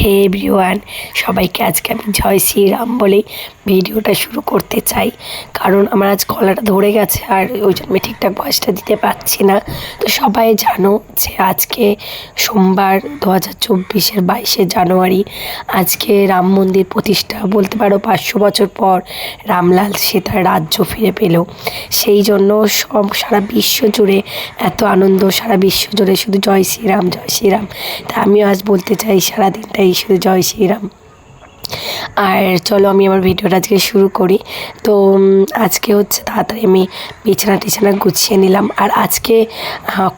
হে everyone, সবাইকে আজকে আমি জয় শ্রীরাম বলেই ভিডিওটা শুরু করতে চাই। কারণ আমার আজ গলাটা ধরে গেছে আর ওই জন্য আমি ঠিকঠাক ভয়েসটা দিতে পারছি না। তো সবাই জানো যে আজকে সোমবার 2024-এর 22শে জানুয়ারি আজকে রাম মন্দির প্রতিষ্ঠা, বলতে পারো 500 বছর পর রামলাল সে তার রাজ্য ফিরে পেল। সেই জন্য সারা বিশ্ব জুড়ে এত আনন্দ, সারা বিশ্ব জুড়ে শুধু জয় শ্রীরাম জয় শ্রীরাম। তা আমিও আজ বলতে চাই সারাদিনটাই শুধু জয় শ্রীরাম। আর চলো আমি আমার ভিডিওটা আজকে শুরু করি। তো আজকে হচ্ছে তাড়াতাড়ি আমি বিছানা টিছানা গুছিয়ে নিলাম। আর আজকে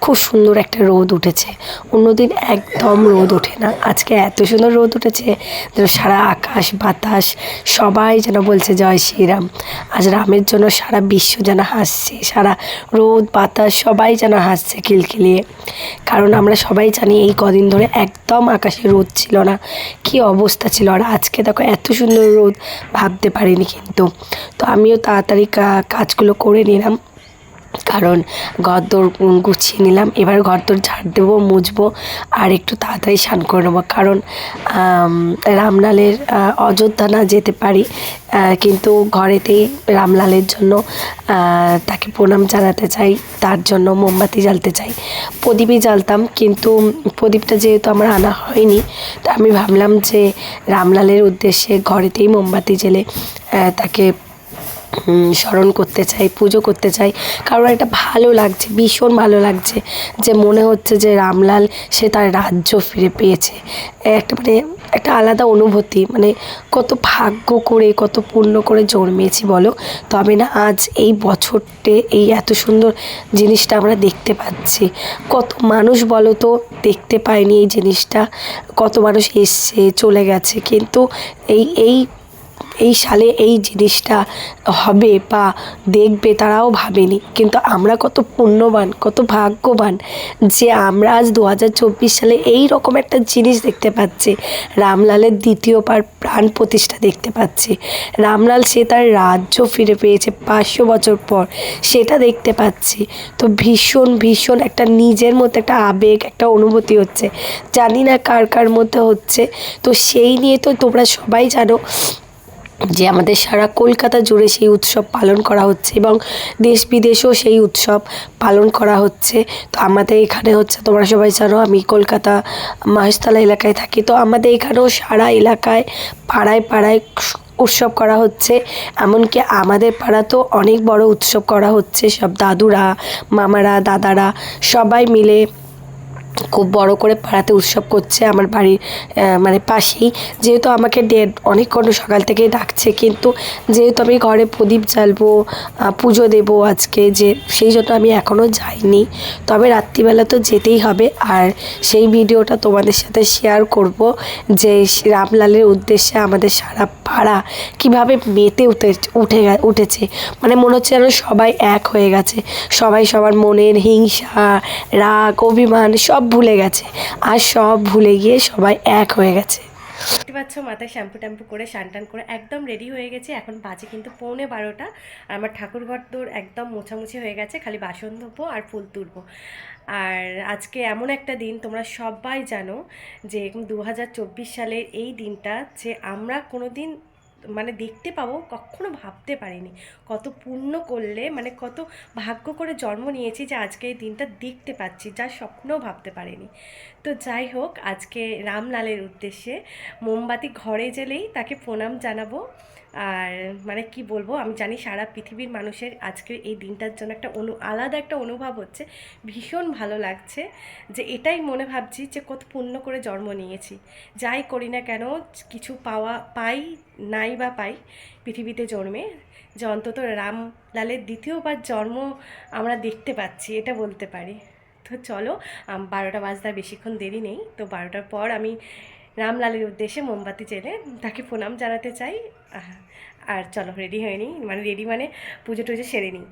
খুব সুন্দর একটা রোদ উঠেছে। অন্যদিন একদম রোদ ওঠে না, আজকে এত সুন্দর রোদ উঠেছে যেন সারা আকাশ বাতাস সবাই যেন বলছে জয় শ্রীরাম। আজ রামের জন্য সারা বিশ্ব যেন হাসছে, সারা রোদ বাতাস সবাই যেন হাসছে খিলখিলিয়ে। কারণ আমরা সবাই জানি এই কদিন ধরে একদম আকাশে রোদ ছিল না, কী অবস্থা ছিল। আর আজকে দেখো এত সুন্দর রোদ, ভাবতে পারিনি কিন্তু। তো আমিও তাড়াতাড়ি কাজগুলো করে নিলাম, কারণ ঘরদোর গুছিয়ে নিলাম। এবার ঘরদোর ঝাড় দেবো, মুছবো আর একটু তাড়াতাড়ি স্নান করে নেবো। কারণ রামলালের অযোধ্যা না যেতে পারি, কিন্তু ঘরেতেই রামলালের জন্য তাকে প্রণাম জানাতে চাই, তার জন্য মোমবাতি জ্বালতে চাই। প্রদীপই জ্বালতাম, কিন্তু প্রদীপটা যেহেতু আমার আনা হয়নি, তা আমি ভাবলাম যে রামলালের উদ্দেশ্যে ঘরেতেই মোমবাতি জ্বেলে তাকে স্মরণ করতে চাই, পুজো করতে চাই। কারণ একটা ভালো লাগছে, ভীষণ ভালো লাগছে যে মনে হচ্ছে যে রামলাল সে তার রাজ্য ফিরে পেয়েছে। একটা আলাদা অনুভূতি, কত ভাগ্য করে কত পুণ্য করে জন্মেছি বলো। তবে না আজ এই বছরটে এই এত সুন্দর জিনিসটা আমরা দেখতে পাচ্ছি। কত মানুষ বলো তো দেখতে পায়নি এই জিনিসটা, কত মানুষ এসছে চলে গেছে, কিন্তু এই এই এই সালে এই জিনিসটা হবে বা দেখবে তারাও ভাবেনি। কিন্তু আমরা কত পুণ্যবান, কত ভাগ্যবান যে আমরা আজ 2024 সালে এই রকম একটা জিনিস দেখতে পাচ্ছি। রামলালের দ্বিতীয়বার প্রাণ প্রতিষ্ঠা দেখতে পাচ্ছি। রামলাল সে তার রাজ্য ফিরে পেয়েছে 500 বছর পর, সেটা দেখতে পাচ্ছি। তো ভীষণ ভীষণ একটা নিজের মধ্যে একটা আবেগ, একটা অনুভূতি হচ্ছে, জানি না কার কার মধ্যে হচ্ছে। তো সেই নিয়ে তো তোমরা সবাই জানো যে আমাদের সারা কলকাতা জুড়ে সেই উৎসব পালন করা হচ্ছে এবং দেশ বিদেশেও সেই উৎসব পালন করা হচ্ছে। তো আমাদের এখানে হচ্ছে, তোমরা সবাই জানো আমি কলকাতা মহেশতলা এলাকায় থাকি, তো আমাদের এখানেও সারা এলাকায় পাড়ায় পাড়ায় উৎসব করা হচ্ছে। এমনকি আমাদের পাড়াতেও অনেক বড় উৎসব করা হচ্ছে। সব দাদুরা, মামারা, দাদারা সবাই মিলে খুব বড় করে পাড়াতে উৎসব করছে। আমার বাড়ির পাশেই, যেহেতু আমাকে অনেকক্ষণ সকাল থেকেই ডাকছে, কিন্তু যেহেতু আমি ঘরে প্রদীপ জ্বালবো, পুজো দেবো আজকে, যে সেই জন্য আমি এখনও যাইনি। তবে রাত্রিবেলা তো যেতেই হবে। আর সেই ভিডিওটা তোমাদের সাথে শেয়ার করব যে রামলালের উদ্দেশ্যে আমাদের সারা পাড়া কীভাবে মেতে উঠেছে। মনে হচ্ছে যেন সবাই এক হয়ে গেছে, সবাই সবার মনের হিংসা, রাগ, অভিমান সব ভুলে গেছে। আর সব ভুলে গিয়ে সবাই এক হয়ে গেছে। দেখতে পাচ্ছ মাথায় শ্যাম্পু ট্যাম্পু করে স্নান টান করে একদম রেডি হয়ে গেছে। এখন বাজে কিন্তু 11:45। আর আমার ঠাকুরঘর তোর একদম মোছামুছি হয়ে গেছে, খালি বাসন ধোবো আর ফুল তুলবো। আর আজকে এমন একটা দিন, তোমরা সবাই জানো যে 2024 সালের এই দিনটা যে আমরা কোনো দিন দেখতে পাবো, কখনো ভাবতে পারিনি। কত পুণ্য করলে, কত ভাগ্য করে জন্ম নিয়েছি যে আজকে এই দিনটা দেখতে পাচ্ছি, যা স্বপ্নও ভাবতে পারিনি। তো যাই হোক, আজকে রামলালের উদ্দেশ্যে মোমবাতি ঘরে জ্বেলেই তাকে প্রণাম জানাবো। আর কি বলবো, আমি জানি সারা পৃথিবীর মানুষের আজকের এই দিনটার জন্য একটা আলাদা একটা অনুভব হচ্ছে। ভীষণ ভালো লাগছে যে এটাই মনে ভাবছি যে কত পুণ্য করে জন্ম নিয়েছি। যাই করি না কেন, কিছু পাই নাই বা পাই পৃথিবীতে জন্মে, যে অন্তত রামলালের দ্বিতীয়বার জন্ম আমরা দেখতে পাচ্ছি, এটা বলতে পারি। তো চলো, 12টা বাজতে আর বেশিক্ষণ দেরি নেই। তো 12টার পর আমি রামলালের উদ্দেশ্যে মোমবাতি জ্বেলে তাকে প্রণাম জানাতে চাই। আর চলো রেডি হয়ে নিই, রেডি পুজো টুজো সেরে নিই।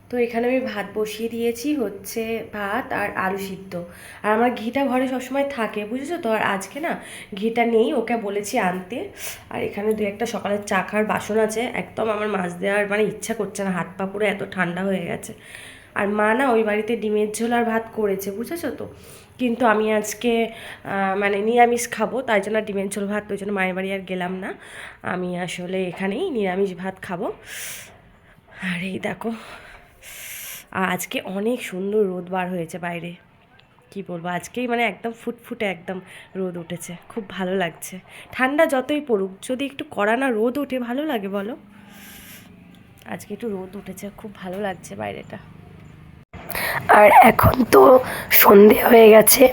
তো এখানে আমি ভাত বসিয়ে দিয়েছি, হচ্ছে ভাত আর আলু সিদ্ধ। আর আমার ঘিটা ঘরে সবসময় থাকে, বুঝেছো তো। আর আজকে না ঘিটা নেই, ওকে বলেছি আনতে। আর এখানে দু একটা সকালের চা খাওয়ার বাসন আছে, একদম আমার মাছ দেওয়ার মানে ইচ্ছা করছে না, হাত পা পুরো এত ঠান্ডা হয়ে গেছে। আর মা না ওই বাড়িতে ডিমের ঝোল আর ভাত করেছে, বুঝেছো তো। কিন্তু আমি আজকে মানে নিরামিষ খাবো, তাই জন্য ডিমের ঝোল ভাত, ওই জন্য মায়ের বাড়ি আর গেলাম না। আমি আসলে এখানেই নিরামিষ ভাত খাবো। আর এই দেখো, আজকে অনেক সুন্দর রোদ বার হয়েছে বাইরে, কি বলবো, আজকেই মানে একদম ফুটফুটে একদম রোদ উঠেছে, খুব ভালো লাগছে। ঠান্ডা যতই পড়ুক, যদি একটু কড়া না রোদ ওঠে ভালো লাগে বলো। আজকে একটু রোদ উঠেছে, খুব ভালো লাগছে বাইরেটা। আর এখন তো সন্ধে হয়ে গেছে,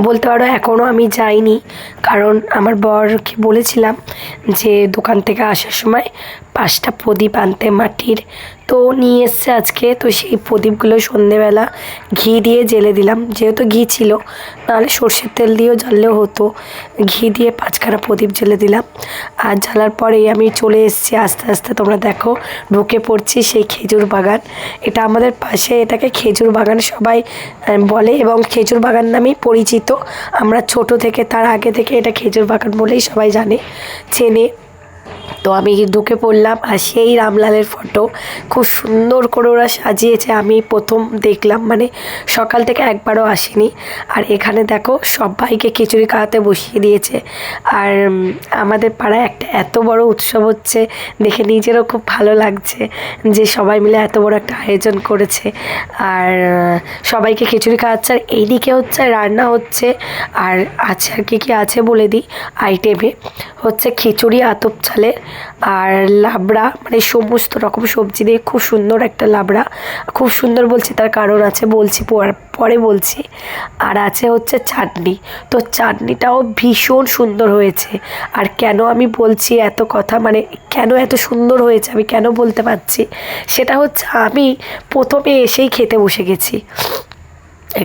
বলতে পারো এখনও আমি যাইনি, কারণ আমার বরকে বলেছিলাম যে দোকান থেকে আসার সময় 5টা প্রদীপ আনতে মাটির, তো নিয়ে এসছে আজকে। তো সেই প্রদীপগুলো সন্ধেবেলা ঘি দিয়ে জ্বেলে দিলাম, যেহেতু ঘি ছিল, নাহলে সর্ষের তেল দিয়েও জ্বাললেও হতো। ঘি দিয়ে 5খানা প্রদীপ জ্বেলে দিলাম। আর জ্বালার পরেই আমি চলে এসেছি আস্তে আস্তে, তোমরা দেখো ঢুকে পড়ছি সেই খেজুর বাগান। এটা আমাদের পাশে, এটাকে খেজুর বাগান সবাই বলে, এবং খেজুর বাগান নামেই পরিচিত। আমরা ছোট থেকে, তার আগে থেকে এটা খেজুর বাগান বলেই সবাই জানে, চেনে। তো আমি ঢুকে পড়লাম, আর সেই রামলালের ফটো খুব সুন্দর করে ওরা সাজিয়েছে। আমি প্রথম দেখলাম, মানে সকাল থেকে একবারও আসিনি। আর এখানে দেখো সবাইকে খিচুড়ি খাওয়াতে বসিয়ে দিয়েছে। আর আমাদের পাড়ায় একটা এত বড় উৎসব হচ্ছে দেখে নিজেরও খুব ভালো লাগছে, যে সবাই মিলে এত বড় একটা আয়োজন করেছে। আর সবাইকে খিচুড়ি খাওয়াচ্ছে, আর এইদিকে হচ্ছে রান্না হচ্ছে। আর আছে, আর কি আছে বলে দিই আইটেমে, হচ্ছে খিচুড়ি আতপ চালের, আর লাবড়া, মানে সমস্ত রকম সবজি দিয়ে খুব সুন্দর একটা লাবড়া। খুব সুন্দর বলছি তার কারণ আছে, বলছি পরে বলছি। আর আছে হচ্ছে চাটনি, তো চাটনিটাও ভীষণ সুন্দর হয়েছে। আর কেন আমি বলছি এত কথা, মানে কেন এত সুন্দর হয়েছে আমি কেন বলতে পারছি, সেটা হচ্ছে আমি প্রথমে এসেই খেতে বসে গেছি,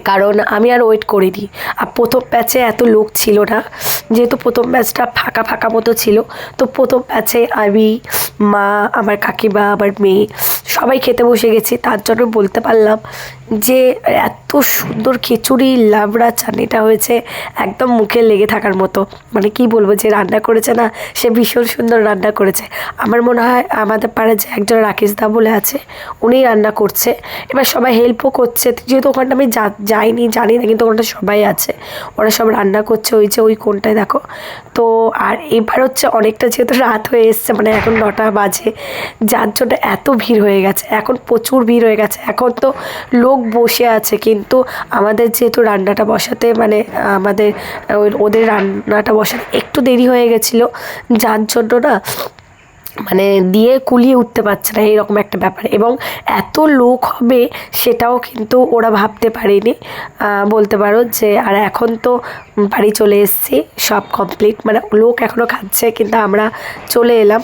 কারণ আমি আর ওয়েট করিনি। আর প্রথম ব্যাচে এত লোক ছিল না, যেহেতু প্রথম ব্যাচটা ফাঁকা ফাঁকা মতো ছিল। তো প্রথম ব্যাচে আমি, মা, আমার কাকিমা, আমার মেয়ে সবাই খেতে বসে গেছি, তার জন্য বলতে পারলাম যে এত সুন্দর খিচুড়ি লাবড়া চাটনিটা হয়েছে, একদম মুখে লেগে থাকার মতো। মানে কি বলবো, যে রান্না করেছে না, সে ভীষণ সুন্দর রান্না করেছে। আমার মনে হয় আমাদের পাড়ায় যে একজন রাকেশ দা বলে আছে, উনিই রান্না করছে। এবার সবাই হেল্পও করছে, যেহেতু ওখানটা আমি যাইনি, জানি না, কিন্তু ওখানটা সবাই আছে, ওরা সব রান্না করছে। ওই যে ওই কোনটায় দেখো। তো আর এবার হচ্ছে অনেকটা যেহেতু রাত হয়ে এসছে, মানে এখন 9টা বাজে, যার জন্য এত ভিড় হয়ে গেছে, এখন প্রচুর ভিড় হয়ে গেছে। এখন তো লোক বসে আছে, কিন্তু আমাদের যেহেতু রান্নাটা বসাতে, মানে আমাদের ওদের রান্নাটা বসাতে একটু দেরি হয়ে গেছিলো, যার জন্য না মানে দিয়ে কুলিয়ে উঠতে পারছে না, এরকম একটা ব্যাপার। এবং এত লোক হবে সেটাও কিন্তু ওরা ভাবতে পারেনি, বলতে পারো যে। আর এখন তো বাড়ি চলে এসেছি, সব কমপ্লিট, মানে লোক এখনও খাচ্ছে, কিন্তু আমরা চলে এলাম।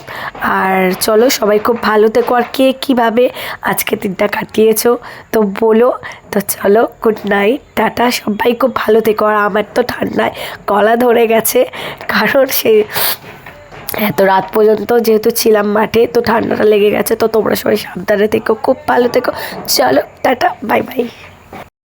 আর চলো, সবাই খুব ভালো থেকো। আর কে কীভাবে আজকে দিনটা কাটিয়েছো তো বলো। তো চলো, গুড নাইট, টাটা, সবাই খুব ভালো থেকো। আর আমার তো ঠান্ডায় গলা ধরে গেছে, কারণ সেই এত রাত পর্যন্ত যেহেতু ছিলাম মাঠে, তো ঠান্ডাটা লেগে গেছে। তো তোমরা সবাই সাবধানে থেকো, খুব ভালো থেকো। চলো, টাটা, বাই বাই।